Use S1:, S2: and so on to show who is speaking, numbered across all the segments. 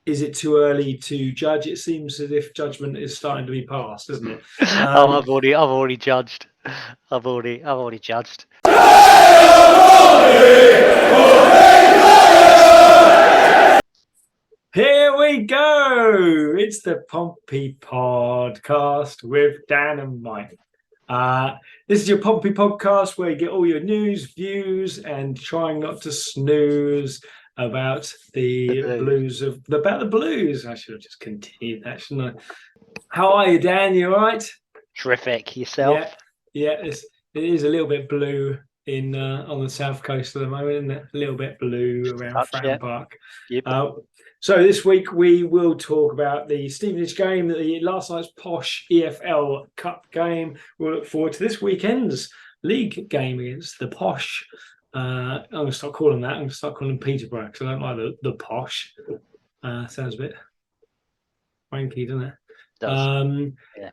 S1: is it too early to judge? It seems as if judgment is starting to be passed, doesn't it?
S2: I've already judged. I've already judged.
S1: Here we go. It's the Pompey Podcast with Dan and Mike. This is your Pompey Podcast where you get all your news, views, and trying not to snooze about the blues. I should have just continued that, shouldn't I? How are you, Dan? You all right?
S2: Terrific. Yourself?
S1: Yeah. It is a little bit blue in on the south coast at the moment, isn't it? A little bit blue around Fratton Park.
S2: Yep.
S1: So this week we will talk about the Stevenage game, last night's posh EFL Cup game. We'll look forward to this weekend's league game against the posh. I'm going to start calling that. I'm going to start calling Peterborough because I don't like the posh. Sounds a bit wanky, doesn't it?
S2: Yeah.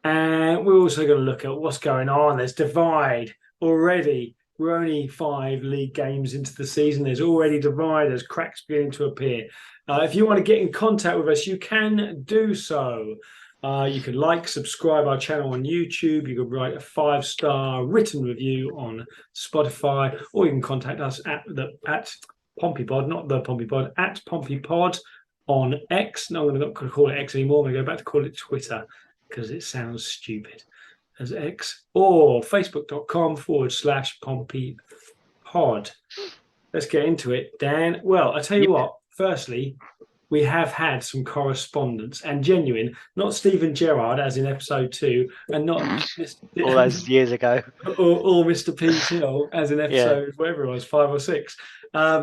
S1: And we're also going to look at what's going on. There's divide already. We're only 5 league games into the season. There's already divide. There's cracks beginning to appear. If you want to get in contact with us, you can do so. You can subscribe our channel on YouTube. You can write a 5-star written review on Spotify, or you can contact us at PompeyPod, not the PompeyPod, at PompeyPod on X. No, I'm not going to call it X anymore. I'm going to go back to call it Twitter because it sounds stupid as X, or facebook.com/PompeyPod. Let's get into it, Dan. Well, I tell you what, firstly, we have had some correspondence and genuine, not Stephen Gerrard as in episode 2, and not
S2: all those years ago,
S1: or Mr. P. Till as in episode whatever it was, 5 or 6.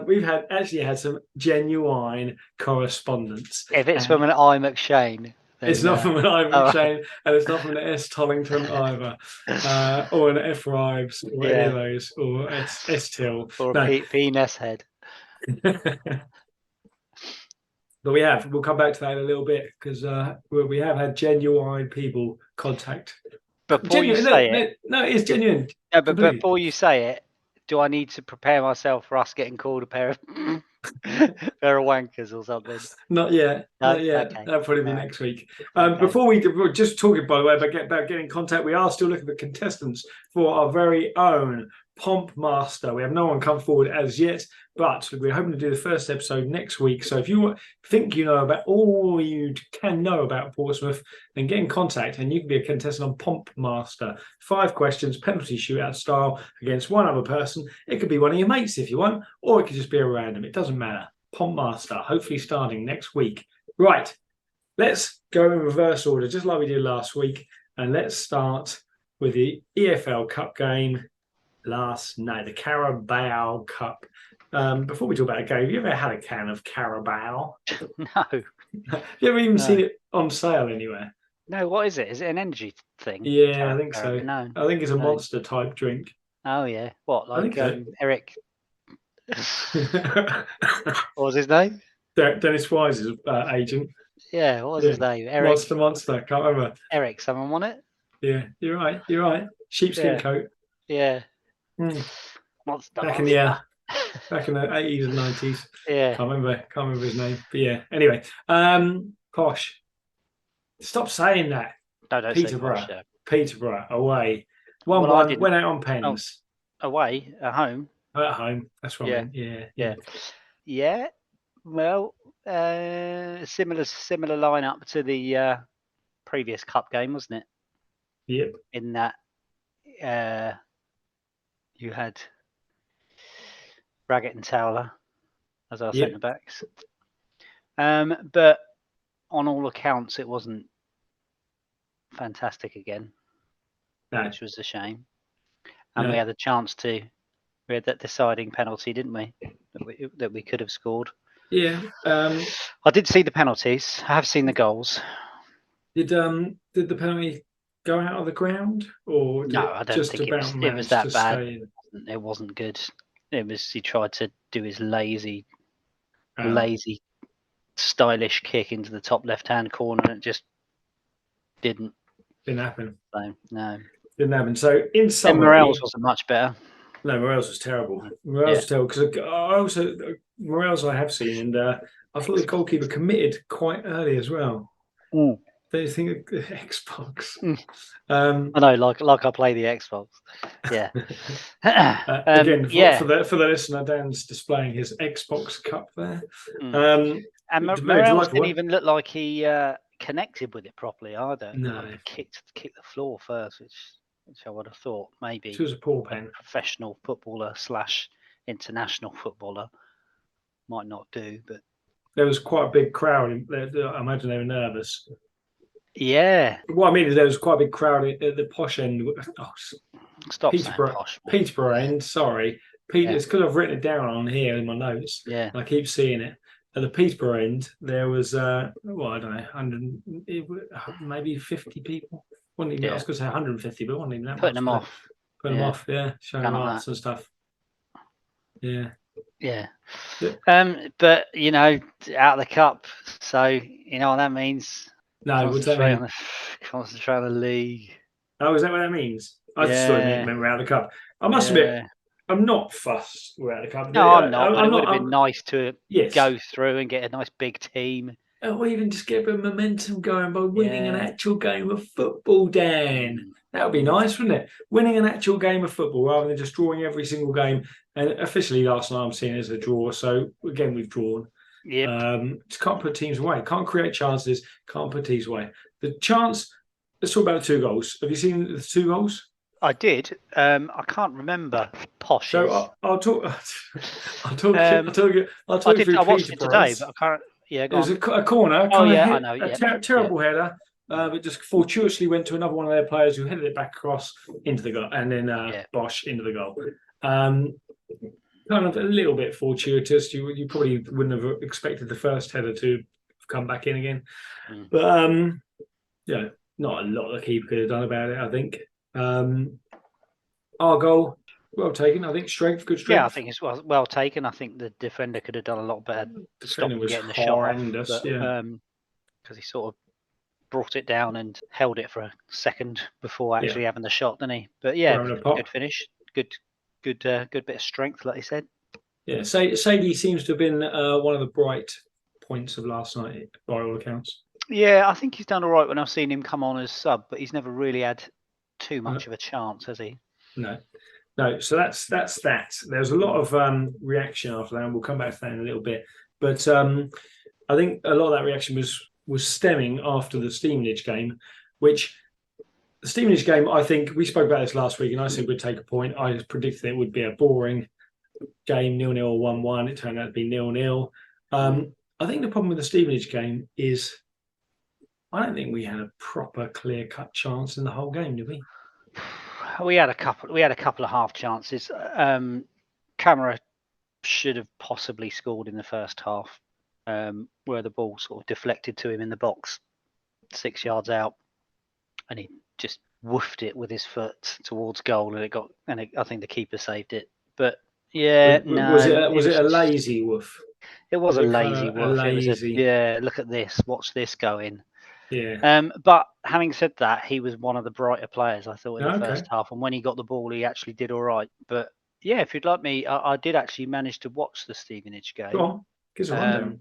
S1: We've actually had some genuine correspondence.
S2: If it's from an I. McShane.
S1: It's not from an I. McShane, and it's not from an S. Tollington either, or an F. Rives, or any of those, or S. Till.
S2: Or a P. Nesshead.
S1: But we'll come back to that in a little bit, because we have had genuine people contact.
S2: Before you say it.
S1: No, it's genuine.
S2: No, but before you say it, do I need to prepare myself for us getting called a pair of wankers or something?
S1: Not yet.
S2: No?
S1: Not yet.
S2: Okay.
S1: That'll probably be next week. Before we're just talking, by the way, about getting in contact, we are still looking for contestants for our very own Pomp Master. We have no one come forward as yet, but we're hoping to do the first episode next week. So if you think you know about all you can know about Portsmouth, then get in contact and you can be a contestant on Pomp Master. 5 questions, penalty shootout style against one other person. It could be one of your mates if you want, or it could just be a random. It doesn't matter. Pomp Master, hopefully starting next week. Right, let's go in reverse order, just like we did last week, and let's start with the EFL Cup game last night, the Carabao Cup. Before we talk about a game, have you ever had a can of Carabao?
S2: No.
S1: Have you ever even seen it on sale anywhere?
S2: No, what is it? Is it an energy thing?
S1: Yeah, I think so.
S2: No.
S1: I think it's a monster type drink.
S2: Oh, yeah. What, like Eric?
S1: What
S2: was his name?
S1: Dennis Wise's agent.
S2: Yeah, what was his name? Eric.
S1: Monster. Can't remember.
S2: Eric, someone want it?
S1: Yeah, you're right. Sheepskin coat.
S2: Yeah.
S1: Monster. Back in the 80s and 90s.
S2: Yeah.
S1: Can't remember his name. But yeah. Anyway, Posh. Stop saying that.
S2: No, don't
S1: Peterborough.
S2: say Posh,
S1: Peterborough away. 1-1. Went out on pens.
S2: Away at home.
S1: At home. That's what I mean.
S2: Yeah. Well, similar lineup to the previous cup game, wasn't it?
S1: Yep.
S2: In that you had Raggett and Towler as our centre backs. But on all accounts, it wasn't fantastic again, which was a shame. And we had a chance to. We had that deciding penalty, didn't we? That we could have scored.
S1: Yeah.
S2: I did see the penalties. I have seen the goals.
S1: Did the penalty go out of the ground, or
S2: no? I don't think it was that bad. It wasn't good. It was he tried to do his lazy, stylish kick into the top left-hand corner, and it just didn't
S1: happen.
S2: So, no,
S1: didn't happen. So in summary,
S2: Morales wasn't much better.
S1: No, Morales was terrible. Morales was terrible because Morales I have seen, and I thought the goalkeeper committed quite early as well.
S2: Mm.
S1: They think of Xbox.
S2: I know, like I play the Xbox. Yeah.
S1: Again,
S2: yeah.
S1: for the listener, Dan's displaying his Xbox Cup there.
S2: And
S1: Very
S2: Morales
S1: delightful.
S2: didn't even look like he connected with it properly either.
S1: No.
S2: Like he kicked the floor first, which I would have thought maybe
S1: She was a poor pen.
S2: Professional footballer / international footballer might not do, but
S1: there was quite a big crowd. I imagine they were nervous.
S2: Yeah.
S1: What I mean is there was quite a big crowd at the posh end. Oh,
S2: Stop
S1: Peterborough,
S2: saying posh.
S1: Peterborough end. Sorry, It's because I've written it down on here in my notes.
S2: Yeah.
S1: And I keep seeing it. At the Peterborough end, there was I don't know, 100, maybe 50 people. I was going to say 150, but it wasn't even that
S2: Putting them off.
S1: Putting them off, showing arts and stuff. Yeah.
S2: Yeah. But out of the cup, so you know what that means.
S1: No, what's that mean?
S2: Concentrate on the league.
S1: Oh, is that what that means? I just thought it meant we're out of the cup. I must admit, I'm not fussed we're out of the cup.
S2: No, I'm not. But it would have been nice to go through and get a nice big team.
S1: Or even just get a bit of momentum going by winning an actual game of football, Dan. That would be nice, wouldn't it? Winning an actual game of football rather than just drawing every single game. And officially last night I'm seeing it as a draw. So again, we've drawn. Just can't put teams away. Can't create chances. Can't put teams away. The chance. Let's talk about the 2 goals. Have you seen the 2 goals?
S2: I did. I can't remember. Posh.
S1: So I'll talk. I'll talk you through.
S2: I watched it today, but I can't. Yeah,
S1: it was a corner.
S2: I know.
S1: Terrible header, but just fortuitously went to another one of their players who headed it back across into the goal, and then Bosch into the goal. Kind of a little bit fortuitous. You probably wouldn't have expected the first header to come back in again, but not a lot the keeper could have done about it. I think our goal. Well taken. I think good strength.
S2: Yeah, I think it's well taken. I think the defender could have done a lot better to stop him getting the shot off. Because he sort of brought it down and held it for a second before actually having the shot, didn't he? But good finish. Good bit of strength, like he said.
S1: Yeah, Sadie seems to have been one of the bright points of last night by all accounts.
S2: Yeah, I think he's done all right when I've seen him come on as sub, but he's never really had too much of a chance, has he?
S1: No, so that's that. There's a lot of reaction after that, and we'll come back to that in a little bit. But I think a lot of that reaction was stemming after the Stevenage game, which the Stevenage game, I think we spoke about this last week, and I said we'd take a point. I predicted it would be a boring game, 0-0 or 1-1. It turned out to be 0-0. I think the problem with the Stevenage game is I don't think we had a proper clear-cut chance in the whole game, did we?
S2: We had a couple of half chances. Camera should have possibly scored in the first half, where the ball sort of deflected to him in the box, 6 yards out, and he just woofed it with his foot towards goal, and I think the keeper saved it. But
S1: was it a lazy woof?
S2: It was a lazy woof. Look at this, watch this go in.
S1: Yeah.
S2: But having said that, he was one of the brighter players, I thought, in the first half. And when he got the ball, he actually did all right. But if you'd like me, I did actually manage to watch the Stevenage game.
S1: Go on, give us a rundown.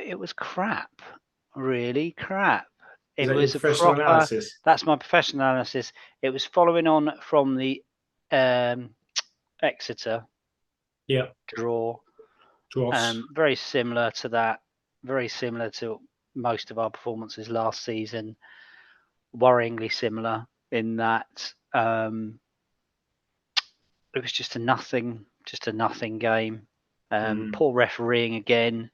S2: It was crap. Really crap.
S1: It was a professional analysis.
S2: That's my professional analysis. It was following on from the Exeter draw.
S1: Dross.
S2: Very similar to that. Very similar to most of our performances last season. Worryingly similar in that it was just a nothing game. Poor refereeing again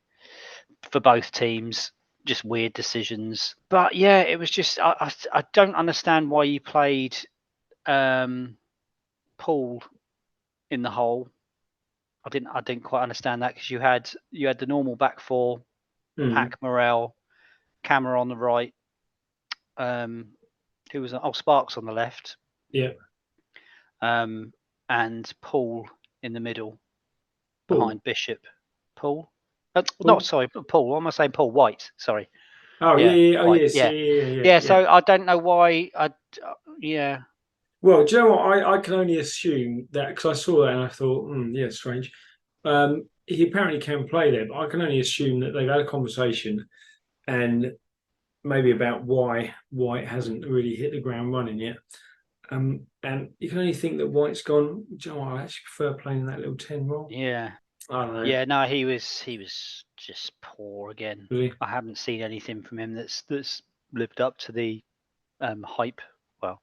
S2: for both teams. Just weird decisions. But it was just I don't understand why you played Paul in the hole. I didn't quite understand that because you had the normal back four. Pack Morel, Camera on the right, who was Sparks on the left, and Paul in the middle behind Bishop. Paul. Sorry, Paul. What am I saying? Paul White. Sorry.
S1: Oh yeah.
S2: So I don't know why.
S1: Well, do you know what? I can only assume that because I saw that and I thought, strange. he apparently can play there, but I can only assume that they've had a conversation and maybe about why White hasn't really hit the ground running yet. And you can only think that White's gone, do you know what, I actually prefer playing that little 10 role.
S2: Yeah.
S1: I don't know.
S2: Yeah, no, he was just poor again.
S1: Really?
S2: I haven't seen anything from him that's lived up to the hype. Well,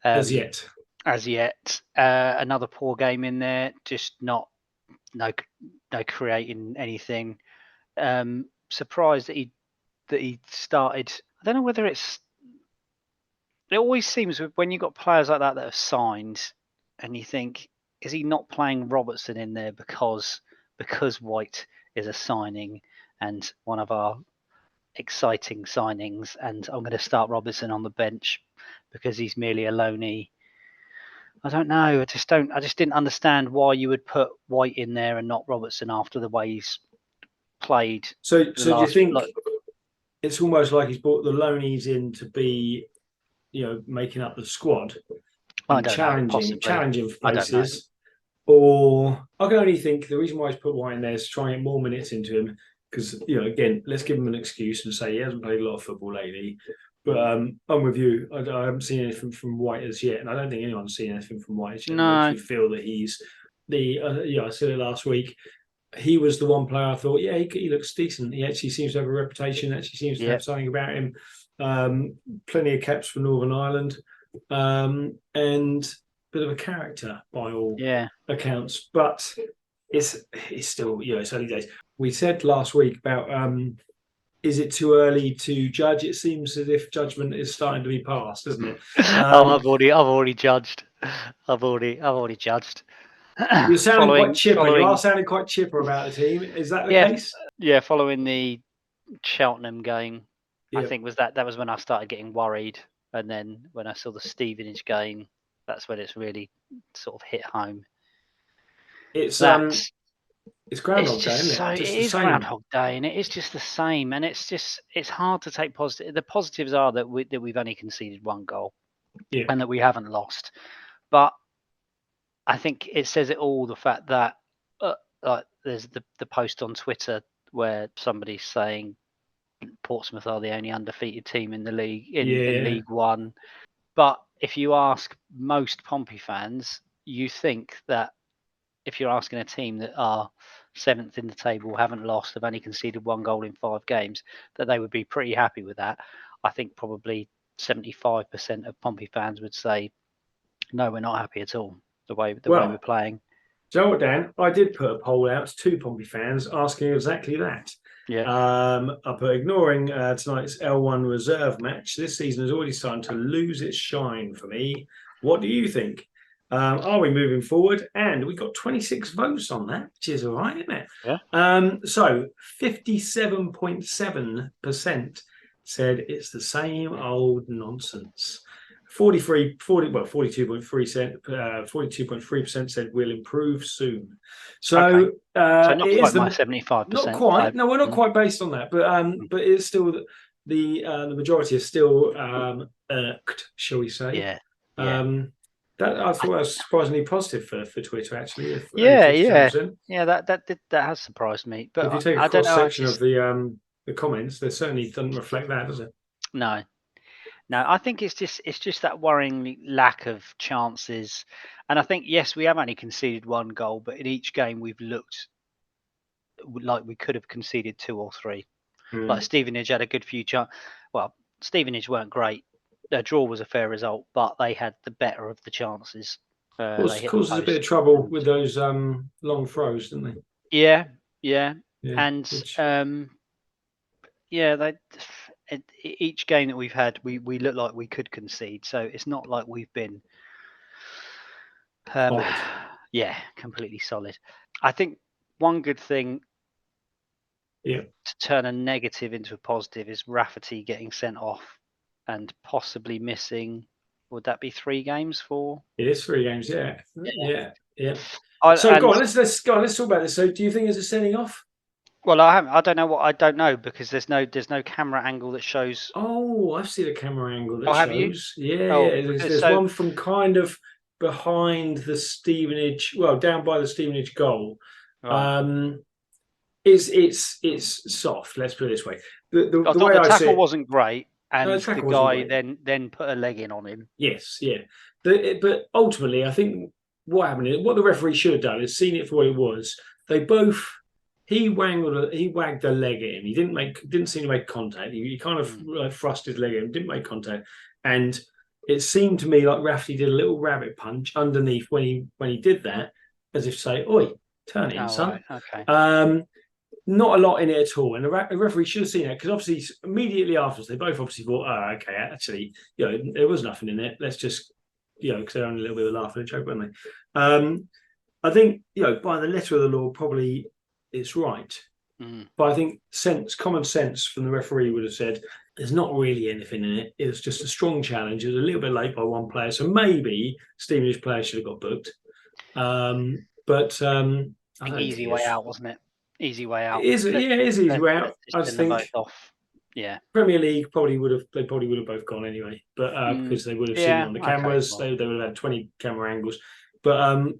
S1: As yet.
S2: As yet, another poor game in there. Just no creating anything. Surprised that he started. I don't know whether it's. It always seems when you've got players like that have signed, and you think, is he not playing Robertson in there because White is a signing and one of our exciting signings, and I'm going to start Robertson on the bench because he's merely a loanee. I don't know. I just didn't understand why you would put White in there and not Robertson after the way he's played.
S1: So do you think it's almost like he's brought the loanies in to be, making up the squad and challenging for places? Or I can only think the reason why he's put White in there is to try and get more minutes into him because, again, let's give him an excuse and say he hasn't played a lot of football lately. But I'm with you. I haven't seen anything from White as yet, and I don't think anyone's seen anything from White as yet.
S2: No.
S1: Makes me feel that he's I said it last week. He was the one player I thought, he looks decent. He actually seems to have a reputation. Actually seems to have something about him. Plenty of caps for Northern Ireland, and a bit of a character by all accounts. But it's still it's early days. We said last week about. Is it too early to judge? It seems as if judgment is starting to be passed, doesn't it?
S2: I've already judged. I've already judged.
S1: You're sounding quite chipper. You are sounding quite chipper about the team. Is that the case?
S2: Yeah, following the Cheltenham game,
S1: Yeah.
S2: I think that was when I started getting worried, and then when I saw the Stevenage game, that's when it's really sort of hit home.
S1: It's Groundhog Day, isn't it?
S2: It is Groundhog Day, and it is just the same. And it's hard to take positive. The positives are that we've only conceded one goal, and that we haven't lost. But I think it says it all. The fact that there's the post on Twitter where somebody's saying Portsmouth are the only undefeated team in the league in League One. But if you ask most Pompey fans, you think that if you're asking a team that are 7th in the table, haven't lost, have only conceded one goal in 5 games, that they would be pretty happy with that. I think probably 75% of Pompey fans would say, no, we're not happy at all, the way we're playing.
S1: Do you know what, Dan? I did put a poll out to 2 Pompey fans asking exactly that.
S2: Yeah.
S1: I put, ignoring tonight's L1 reserve match, this season is already starting to lose its shine for me. What do you think? Are we moving forward? And we got 26 votes on that, which is all right, isn't it?
S2: Yeah.
S1: So 57.7% said it's the same old nonsense. 42.3% said we'll improve soon. So,
S2: so not quite my 75%.
S1: Not quite. No, we're not quite based on that, but it's still the majority is still irked, shall we say?
S2: Yeah.
S1: That I thought was surprisingly positive for Twitter, actually.
S2: That has surprised me. But
S1: if you take a cross section of the comments, there certainly doesn't reflect that, does it?
S2: No, I think it's just that worrying lack of chances. And I think, yes, we have only conceded 1 goal, but in each game we've looked like we could have conceded 2 or 3. Like Stevenage had a good few chances. Well, Stevenage weren't great. Their draw was a fair result, but they had the better of the chances.
S1: It causes a bit of trouble with those long throws, didn't they?
S2: Yeah. And each game that we've had, we look like we could concede. So it's not like we've been, completely solid. I think one good thing to turn a negative into a positive is Rafferty getting sent off and possibly missing. Would that be 3 games for?
S1: It is 3 games. Yeah. So go on. Let's talk about this. So do you think it's a sending off?
S2: Well, I don't know I don't know because there's no camera angle that shows.
S1: Oh, I've seen a camera angle that shows.
S2: Have you?
S1: Yeah. There's one from kind of behind the Stevenage, down by the Stevenage goal.
S2: Right.
S1: It's soft. Let's put it this way. The
S2: thought
S1: way
S2: the
S1: I see
S2: tackle
S1: it,
S2: wasn't great,
S1: no, the
S2: and the
S1: tackle wasn't
S2: guy
S1: great.
S2: then put a leg in on him.
S1: Yes, yeah. But ultimately, I think what happened is what the referee should have done is seen it for what it was. They both he wagged a leg at him. He didn't seem to make contact. He kind of like thrust his leg at him, didn't make contact, and it seemed to me like Rafferty did a little rabbit punch underneath when he did that, as if to say, "Oi, turn in,
S2: Oh,
S1: son."
S2: right. Okay.
S1: Not a lot in it at all, and the referee should have seen it because obviously immediately afterwards they both obviously thought, "Oh, okay, actually, there was nothing in it. Let's just, because they're only a little bit of a laugh and a joke, weren't they?" I think by the letter of the law, probably it's right, but I think common sense from the referee would have said there's not really anything in it. It was just a strong challenge. It was a little bit late by one player, so maybe Stevenage players should have got booked. But
S2: I think easy way out, wasn't it? Easy way out.
S1: It is easy way out.
S2: Let's just
S1: I
S2: send
S1: think
S2: them both off. Yeah.
S1: Premier League probably would have both gone anyway, but because they would have seen it on the cameras,
S2: well.
S1: they would have had 20 camera angles. But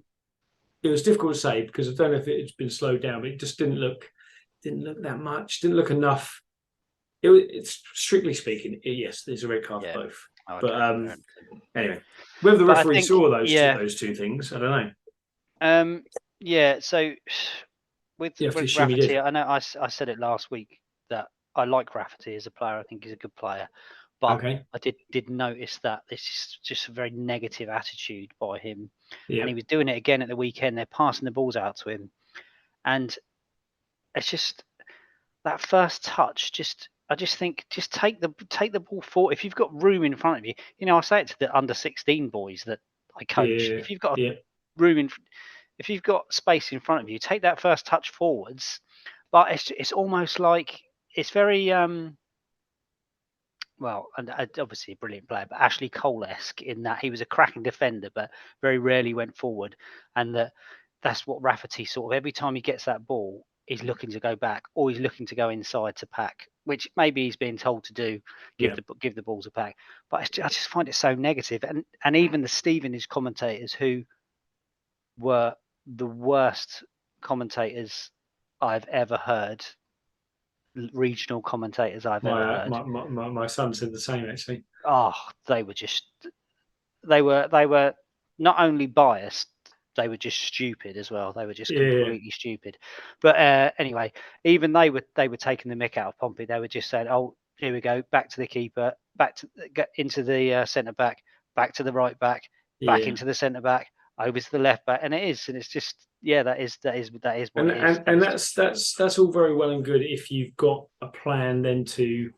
S1: it was difficult to say because I don't know if it's been slowed down, but it just didn't look that much, didn't look enough. It's strictly speaking, yes, there's a red card for both.
S2: Okay.
S1: But anyway, whether the referee saw those two things, I don't
S2: know. Yeah. So with Rafferty, I know I said it last week that I like Rafferty as a player. I think he's a good player, but I did notice that this is just a very negative attitude by him, and he was doing it again at the weekend. They're passing the balls out to him, and it's just that first touch. I just think take the ball forward. If you've got room in front of you, I say it to the under-16 boys that I coach. If you've got room if you've got space in front of you, take that first touch forwards. But it's almost like it's very well, and obviously a brilliant player, but Ashley Cole-esque in that he was a cracking defender, but very rarely went forward, and that's what Rafferty sort of every time he gets that ball, he's looking to go back or he's looking to go inside to pack, which maybe he's being told to do, give the balls a pack. But I just find it so negative, and even the Stevenage commentators who were the worst commentators I've ever heard, regional commentators I've ever heard.
S1: My son said the same actually.
S2: Oh, they were not only biased, they were just stupid as well. They were just completely stupid. But anyway, even they were taking the mick out of Pompey. They were just saying, "Oh, here we go, back to the keeper, into the centre back, back to the right back, back into the centre back, over to the left back," and it's just that is what it is.
S1: And that's all very well and good if you've got a plan then to.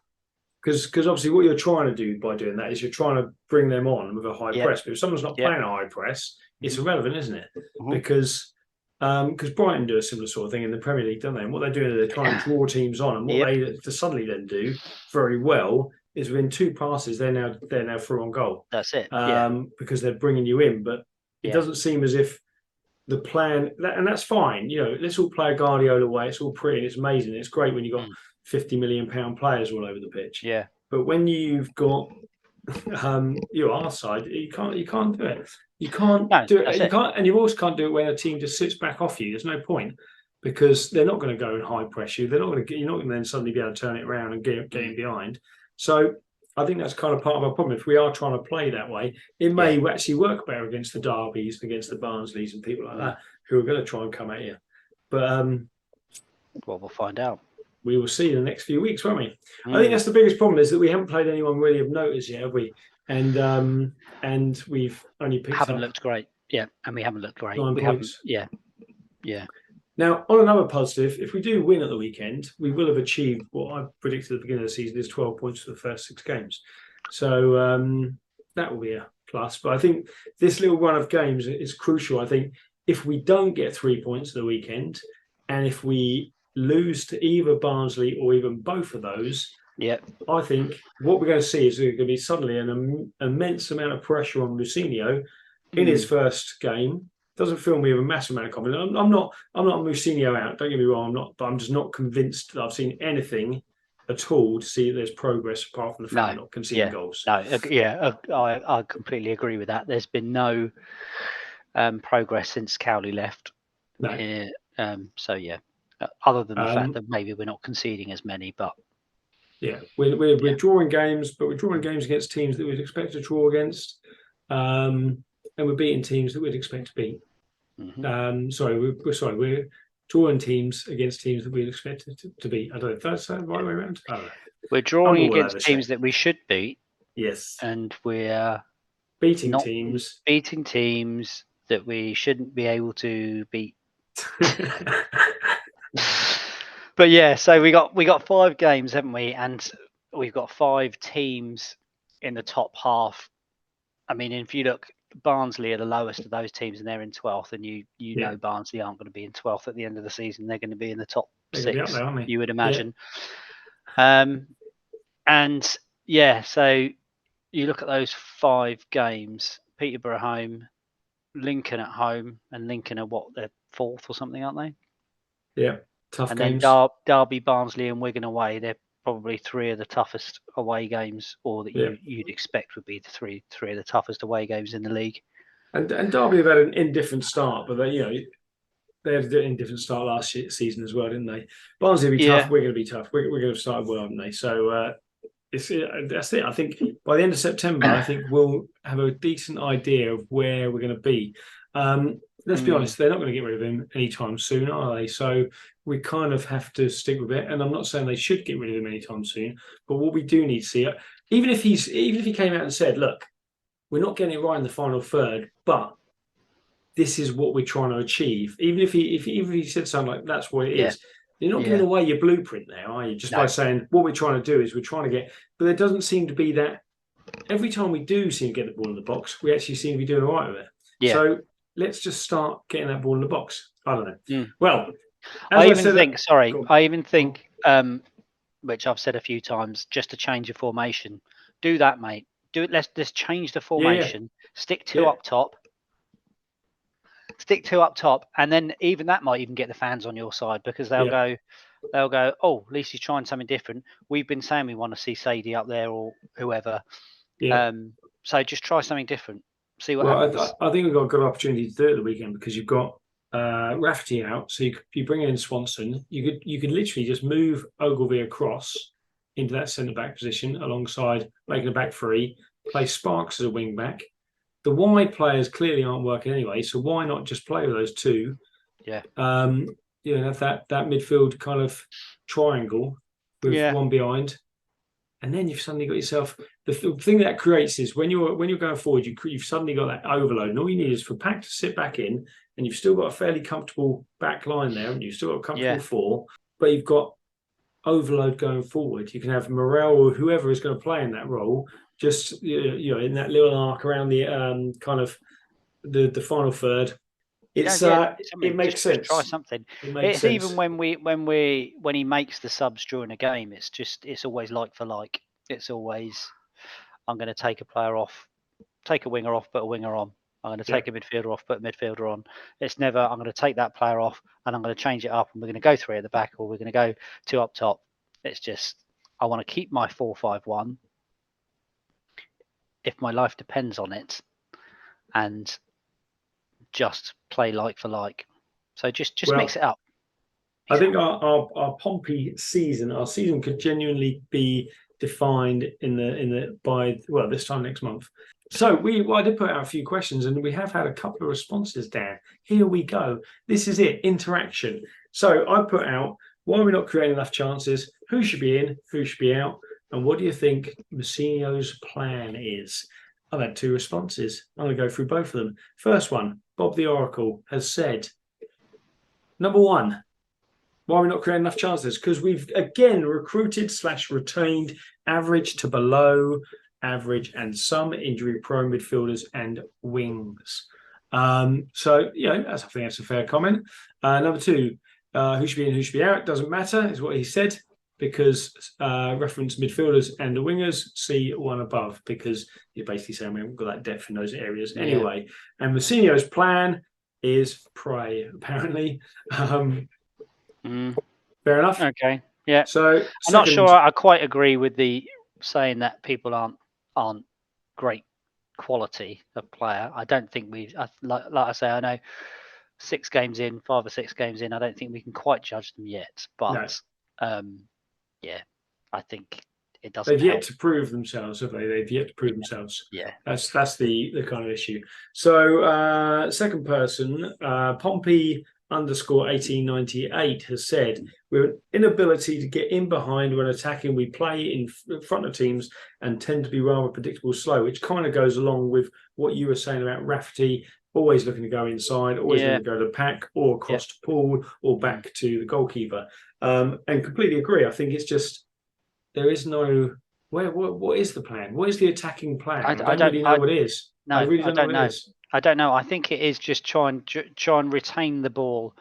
S1: Because obviously what you're trying to do by doing that is you're trying to bring them on with a high press. But if someone's not playing a high press, it's irrelevant, isn't it? Because Brighton do a similar sort of thing in the Premier League, don't they? And what they're doing is they're trying to draw teams on. And what they suddenly then do very well is within two passes, they're now through on goal.
S2: That's it.
S1: Because they're bringing you in. But it doesn't seem as if the plan, and that's fine. Let's all play a Guardiola way. It's all pretty and it's amazing. It's great when you've got 50 million pound players all over the pitch.
S2: Yeah.
S1: But when you've got our side, you can't do it. You can't do it. You can't, and you also can't do it when a team just sits back off you. There's no point because they're not going to go and high press you. You're not going to then suddenly be able to turn it around and get in behind. So I think that's kind of part of our problem. If we are trying to play that way, it may actually work better against the Derbys, against the Barnsleys and people like that who are going to try and come at you. But
S2: well, we'll find out.
S1: We will see in the next few weeks, won't we? I think that's the biggest problem is that we haven't played anyone really of notice yet, have we? And we've only picked
S2: looked great. Yeah, and we haven't looked great.
S1: 9 points.
S2: Yeah.
S1: Now, on another positive, if we do win at the weekend, we will have achieved what I predicted at the beginning of the season is 12 points for the first 6 games. So that will be a plus. But I think this little run of games is crucial. I think if we don't get 3 points at the weekend, and if we lose to either Barnsley or even both of those, I think what we're going to see is there's going to be suddenly an immense amount of pressure on Mousinho in his first game. Doesn't fill me with a massive amount of confidence. I'm not Mousinho out. Don't get me wrong. I'm not, but I'm just not convinced that I've seen anything at all to see that there's progress apart from the fact of not conceding goals.
S2: No, I completely agree with that. There's been no progress since Cowley left.
S1: No.
S2: So yeah, other than the fact
S1: Um,
S2: that maybe we're not conceding as many, but
S1: Yeah, we're drawing games, but we're drawing games against teams that we'd expect to draw against, and we're beating teams that we'd expect to beat. We're drawing teams against teams that we'd expect to beat. I don't know if that's the right way around. I don't know.
S2: we're
S1: I'm
S2: drawing
S1: all
S2: against
S1: over
S2: teams
S1: shit.
S2: that we should beat,
S1: Yes,
S2: and we're
S1: beating
S2: not
S1: teams.
S2: beating teams that we shouldn't be able to beat. But yeah, so we got 5 games, haven't we? And we've got 5 teams in the top half. I mean, if you look, Barnsley are the lowest of those teams, and they're in 12th. And you
S1: Yeah.
S2: know Barnsley aren't going to be in 12th at the end of the season. They're going to be in the top
S1: They're going to be up
S2: 6,
S1: there, aren't they?
S2: you would imagine. And yeah, so you look at those 5 games: Peterborough home, Lincoln at home, and Lincoln are what, they're 4th or something, aren't they?
S1: Yeah, tough
S2: And
S1: games.
S2: then Derby, Barnsley, and Wigan away. They're probably 3 of the toughest away games, or that you'd expect would be the three of the toughest away games in the league.
S1: And Derby have had an indifferent start, but they had an indifferent start last season as well, didn't they? Barnsley will be tough. We're going to be tough. We're going to start well, haven't they? So that's it. I think by the end of September, I think we'll have a decent idea of where we're going to be. Let's be honest, they're not going to get rid of him anytime soon, are they? So we kind of have to stick with it. And I'm not saying they should get rid of him anytime soon, but what we do need to see, even if he came out and said, "Look, we're not getting it right in the final third, but this is what we're trying to achieve." Even if he said something like that's what it is, you're not giving away your blueprint there, are you? Just by saying what we're trying to do is we're trying to get, but there doesn't seem to be that. Every time we do seem to get the ball in the box, we actually seem to be doing all right with it.
S2: Yeah.
S1: So let's just start getting that ball in the box. I don't know. Well,
S2: I even think, which I've said a few times, just to change the formation. Do that, mate. Do it. Let's change the formation. Yeah. Stick 2 up top. Stick 2 up top, and then even that might even get the fans on your side, because they'll go, oh, at least he's trying something different. We've been saying we want to see Sadie up there or whoever.
S1: Yeah.
S2: So just try something different. See what happens.
S1: I think we've got a good opportunity to do it at the weekend, because you've got Rafferty out, so you bring in Swanson. You could literally just move Ogilvie across into that centre back position alongside making a back 3. Play Sparks as a wing back. The wide players clearly aren't working anyway, so why not just play with those 2?
S2: Yeah.
S1: Have that midfield kind of triangle with one behind, and then you've suddenly got yourself. The thing that creates is when you're going forward, you've suddenly got that overload, and all you need is for Pack to sit back in, and you've still got a fairly comfortable back line there, and you've still got a comfortable 4, but you've got overload going forward. You can have Morel or whoever is going to play in that role, just in that little arc around the kind of the final third. It makes sense.
S2: Just try something. It's sense. Even when he makes the subs during a game, it's always like for like. It's always, I'm going to take a player off, take a winger off, put a winger on. I'm going to take a midfielder off, put a midfielder on. It's never, I'm going to take that player off and I'm going to change it up, and we're going to go 3 at the back, or we're going to go 2 up top. It's just, I want to keep my 4-5-1 if my life depends on it, and just play like for like. So just mix it up.
S1: I think our Pompey season, our season could genuinely be defined by this time next month. So I did put out a few questions, and we have had a couple of responses, Dan. Here we go. This is it, interaction. So I put out, why are we not creating enough chances? Who should be in? Who should be out? And what do you think Mousinho's plan is? I've had 2 responses. I'm going to go through both of them. First one, Bob the Oracle has said, number 1, why are we not creating enough chances? Because we've, again, recruited/retained average to below average and some injury-prone midfielders and wings. So, I think that's a fair comment. Number 2, who should be in, who should be out? Doesn't matter, is what he said, because reference midfielders and the wingers, see one above, because you're basically saying we haven't got that depth in those areas anyway. And Mousinho's plan is pray, apparently. Fair enough.
S2: Okay. Yeah.
S1: So
S2: I'm not sure I quite agree with the saying that people aren't great quality of player. I don't think like I say, I know 6 games in, 5 or 6 games in. I don't think we can quite judge them yet. But yeah, I think it doesn't
S1: They've
S2: help.
S1: yet to prove themselves, have they? They've yet to prove themselves.
S2: Yeah.
S1: That's the kind of issue. So second person, Pompey _1898 has said, we're an inability to get in behind when attacking. We play in front of teams and tend to be rather predictable slow, which kind of goes along with what you were saying about Rafferty, always looking to go inside, always looking to go to the pack or across to Paul or back to the goalkeeper. And completely agree. I think it's just there is no what is the plan? What is the attacking plan? I don't really know what it is.
S2: No,
S1: I really don't know what it is.
S2: I don't know. I think it is just try and retain the ball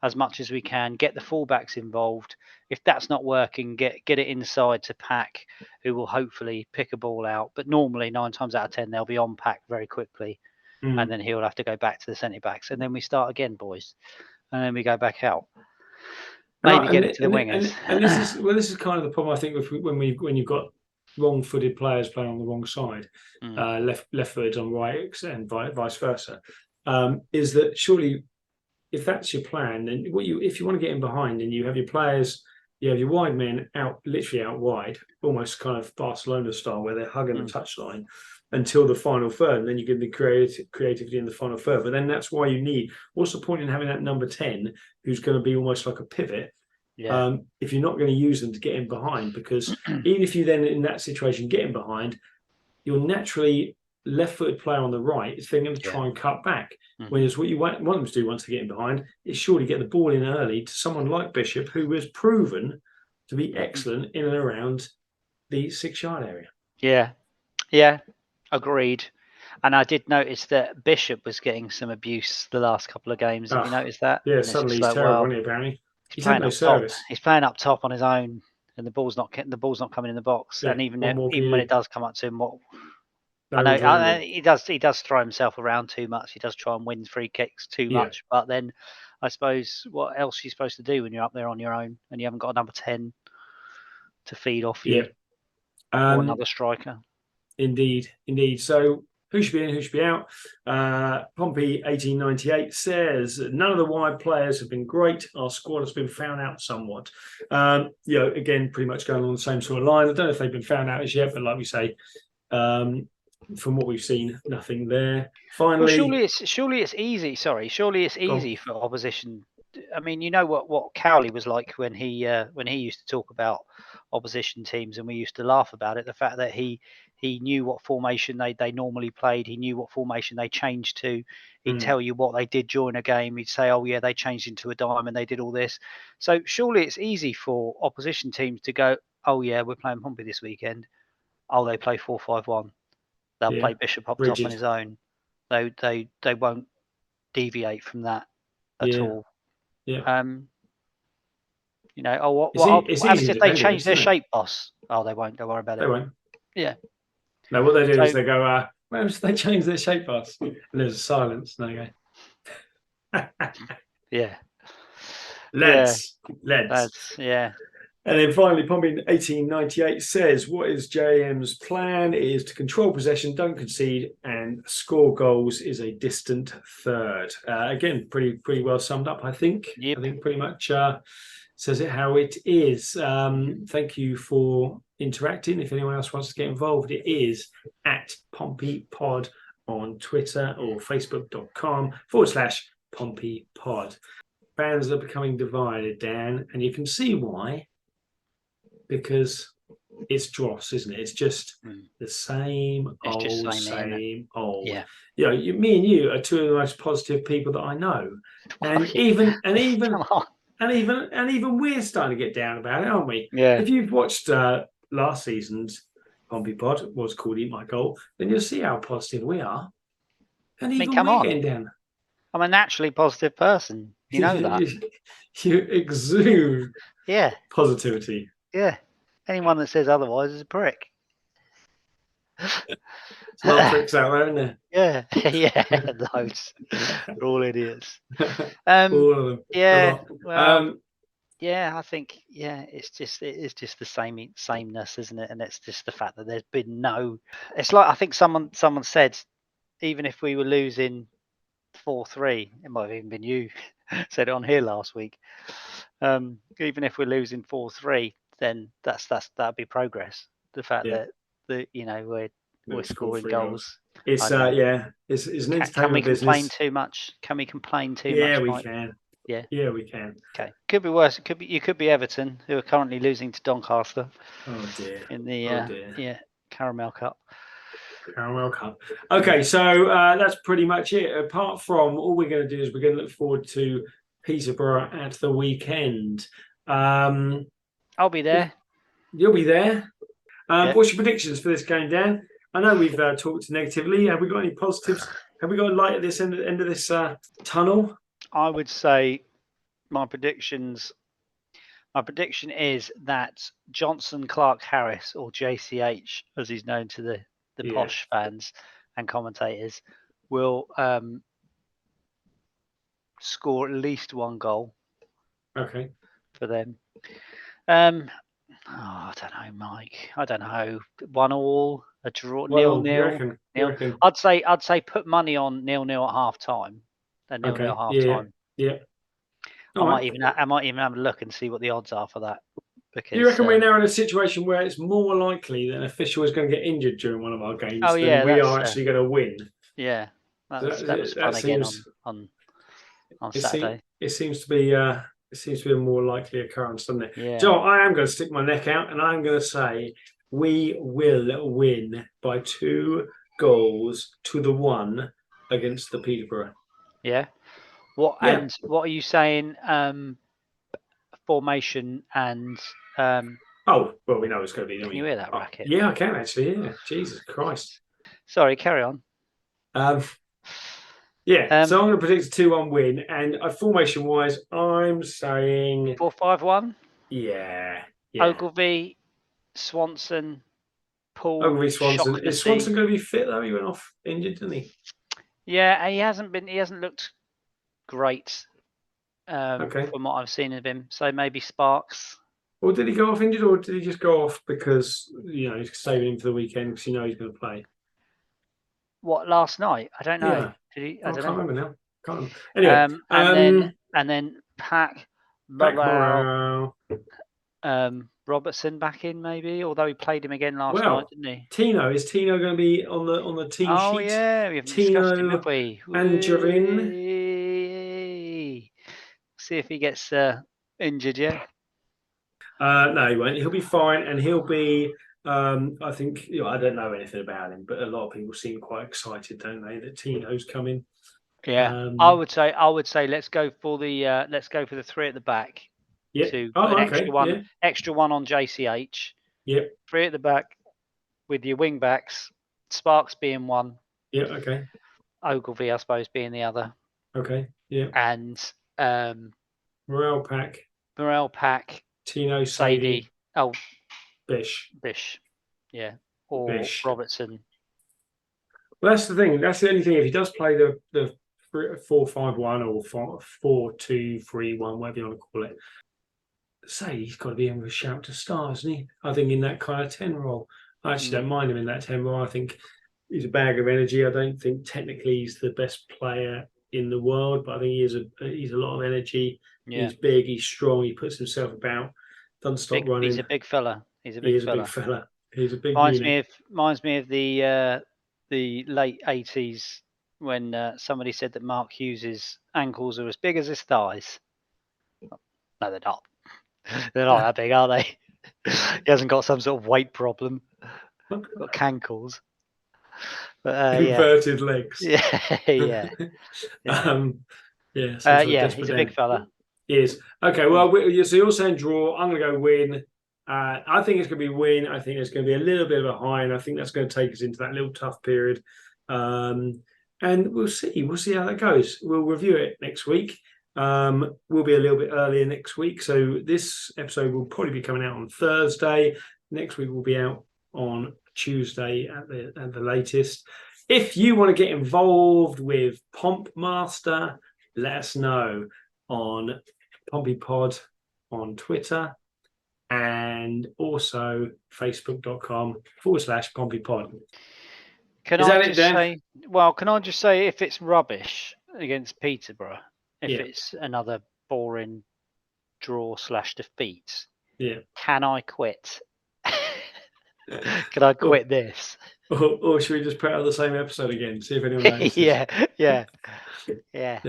S2: as much as we can. Get the fullbacks involved. If that's not working, get it inside to Pack, who will hopefully pick a ball out. But normally 9 times out of 10 they'll be on Pack very quickly, and then he'll have to go back to the centre backs, and then we start again, boys, and then we go back out. Maybe get it to the wingers.
S1: And this is kind of the problem I think when you've got wrong-footed players playing on the wrong side, left-footed on right, and vice versa. Is that surely, if that's your plan, then if you want to get in behind and you have your players, you have your wide men literally out wide, almost kind of Barcelona style, where they're hugging the touchline until the final third, and then you give the creativity in the final third. But then that's why you need. What's the point in having that number 10 who's going to be almost like a pivot?
S2: Yeah.
S1: If you're not going to use them to get in behind, because even if you then in that situation get in behind, you're naturally left-footed player on the right is going to try and cut back. Whereas what you want them to do once they get in behind is surely get the ball in early to someone like Bishop, who was proven to be excellent in and around the 6-yard area.
S2: Yeah, agreed. And I did notice that Bishop was getting some abuse the last couple of games. Have you noticed that?
S1: Yeah, suddenly he's terrible, isn't he, apparently?
S2: He's playing up top. He's playing up top on his own, and the ball's not coming in the box. And even when it does come up to him, I know he does throw himself around too much. He does try and win free kicks too much. But then I suppose what else are you supposed to do when you're up there on your own and you haven't got a number 10 to feed off you or another striker?
S1: Indeed. So who should be in, who should be out? Pompey 1898 says none of the wide players have been great. Our squad has been found out somewhat. Again, pretty much going along the same sort of line. I don't know if they've been found out as yet, but like we say, from what we've seen, nothing there. Finally,
S2: surely it's easy. Sorry, surely it's easy for opposition. I mean, you know what Cowley was like when he used to talk about opposition teams, and we used to laugh about it. The fact that he knew what formation they normally played. He knew what formation they changed to. He'd tell you what they did during a game. He'd say, "Oh yeah, they changed into a dime and they did all this." So surely it's easy for opposition teams to go, "Oh yeah, we're playing Pompey this weekend. Oh, they play 4-5-1. They'll play Bishop up top on his own. They won't deviate from that at all."
S1: Yeah.
S2: What happens if they change their shape, boss? Oh, they won't. Don't worry about it.
S1: They won't.
S2: Yeah.
S1: No, what they do is they go, they change their shape, boss. And there's a silence, and they go,
S2: yeah.
S1: Lads.
S2: Yeah.
S1: And then finally, Pompey 1898 says, what is JM's plan is to control possession, don't concede, and score goals is a distant third. Again, pretty well summed up, I think.
S2: Yep.
S1: I think pretty much says it how it is. Thank you for interacting. If anyone else wants to get involved, it is at Pompey Pod on Twitter or facebook.com/Pompey Pod. Fans are becoming divided, Dan, and you can see why. Because it's dross, isn't it? It's just the same old.
S2: Yeah.
S1: Me and you are two of the most positive people that I know, and even we're starting to get down about it, aren't we?
S2: Yeah.
S1: If you've watched last season's Pompey Pod, was called "Eat My Goal," then you'll see how positive we are, and we're getting down.
S2: I'm a naturally positive person. You know that.
S1: You exude positivity.
S2: Yeah. Anyone that says otherwise is a prick.
S1: Smart pricks out there, isn't there?
S2: Yeah. Loads. They're all idiots.
S1: All of them.
S2: Yeah. Well, I think it's just the sameness, isn't it? And it's just the fact that there's been no. It's like I think someone said, even if we were losing 4-3. It might have even been you said it on here last week. Even if we're losing 4-3, then that'd be progress. The fact that we're scoring goals.
S1: It's it's an entertainment
S2: Can we
S1: business.
S2: complain too much? Can we complain too much?
S1: Yeah, we
S2: Mike?
S1: can.
S2: Yeah,
S1: we can.
S2: Okay, could be worse. You could be Everton, who are currently losing to Doncaster.
S1: Oh dear.
S2: In the Caramel Cup.
S1: Caramel Cup. Okay, so that's pretty much it. Apart from all we're going to do is we're going to look forward to Peterborough at the weekend.
S2: I'll be there.
S1: You'll be there. What's your predictions for this game, Dan? I know we've talked negatively. Have we got any positives? Have we got a light at this end of this tunnel?
S2: I would say my prediction is that Johnson Clark Harris, or JCH, as he's known to the posh fans and commentators, will score at least one goal.
S1: Okay.
S2: For them. I don't know, Mike. I don't know. 1-1, a draw, 0-0. I'd say put money on 0-0 at half time. A 0-0 at half time.
S1: Yeah.
S2: I might even have a look and see what the odds are for that. Because
S1: you reckon we're now in a situation where it's more likely that an official is going to get injured during one of our games than we are actually going to win?
S2: Yeah, that was fun again on Saturday.
S1: It seems to be a more likely occurrence, doesn't it?
S2: Yeah.
S1: So I am going to stick my neck out and I'm going to say we will win by 2-1 against the Peterborough.
S2: Yeah. And what are you saying? Formation and.
S1: Oh well, we know it's going to be.
S2: Can you hear that racket?
S1: Yeah, I can actually. Yeah, Jesus Christ.
S2: Sorry, carry on.
S1: So I'm going to predict a 2-1 win, and formation-wise, I'm saying
S2: 4-5-1.
S1: Yeah.
S2: Ogilvie, Swanson, Paul.
S1: Ogilvie, Swanson. Is Swanson going to be fit though? He went off injured, didn't he?
S2: Yeah, he hasn't looked great. From what I've seen of him, so maybe Sparks.
S1: Or did he go off injured, or did he just go off because he's saving him for the weekend because he's going to play?
S2: What, last night? I don't know.
S1: Yeah.
S2: Did he?
S1: I can't remember now. Anyway,
S2: and then Pack
S1: Morale.
S2: Robertson back in maybe, although he played him again last night, didn't he?
S1: Is Tino going to be on the team sheet?
S2: Oh yeah, we haven't discussed him, have we?
S1: And Javin.
S2: See if he gets injured yet.
S1: No, he won't. He'll be fine, and he'll be. I think I don't know anything about him, but a lot of people seem quite excited, don't they, that Tino's coming?
S2: Yeah, I would say let's go for the three at the back.
S1: Yeah.
S2: To put an extra one on JCH.
S1: Yep.
S2: 3 at the back with your wing backs, Sparks being one.
S1: Yeah. Okay.
S2: Ogilvie, I suppose, being the other.
S1: Okay. Yeah.
S2: And
S1: Morale Pack. Tino,
S2: Sadie. Oh,
S1: Bish.
S2: Yeah. Or
S1: Bish.
S2: Robertson.
S1: Well, that's the thing. That's the only thing. If he does play the 4-5-1 or 4-2-3-1, whatever you want to call it, say he's got to be in with a shout to start, isn't he? I think in that kind of 10 role. I actually don't mind him in that 10 role. I think he's a bag of energy. I don't think technically he's the best player in the world, but I think he's a lot of energy. Yeah. He's big, he's strong, he puts himself about, doesn't stop running.
S2: He's a big fella. He's a big fella.
S1: He's a big
S2: reminds me of the late 80s when somebody said that Mark Hughes's ankles are as big as his thighs. No, they're not. They're not that big, are they? He hasn't got some sort of weight problem. Got cankles. But,
S1: inverted legs.
S2: Yeah.
S1: He's
S2: a big fella.
S1: He is. Okay, well, so you're saying draw. I'm going to go win. I think it's going to be win. I think it's going to be a little bit of a high, and I think that's going to take us into that little tough period. And we'll see. We'll see how that goes. We'll review it next week. We'll be a little bit earlier next week. So this episode will probably be coming out on Thursday. Next week will be out on Tuesday at the latest. If you want to get involved with Pomp Master, let us know on PompyPod on Twitter and also facebook.com/PompyPod.
S2: Can I just say if it's rubbish, against Peterborough, if
S1: Yeah.
S2: it's another boring draw/defeat,
S1: Yeah.
S2: can I quit? Can I quit this?
S1: Or should we just put out the same episode again, see if anyone notices?
S2: Yeah.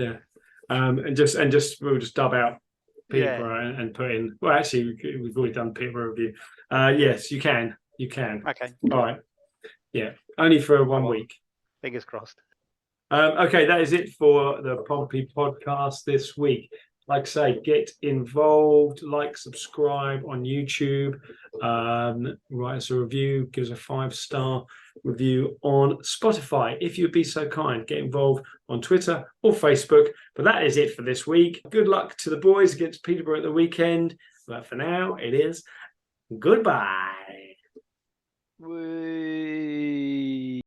S1: And just we'll just dub out Peterborough
S2: Yeah.
S1: and put in. Well, actually, we've already done Peterborough review. Yes, you can.
S2: Okay.
S1: All right. Yeah, only for 1 week.
S2: Fingers crossed.
S1: Okay, that is it for the Pompey podcast this week. Like I say, get involved, subscribe on YouTube, write us a review, give us a 5-star review on Spotify. If you'd be so kind, get involved on Twitter or Facebook. But that is it for this week. Good luck to the boys against Peterborough at the weekend. But for now, it is goodbye.
S2: Whee.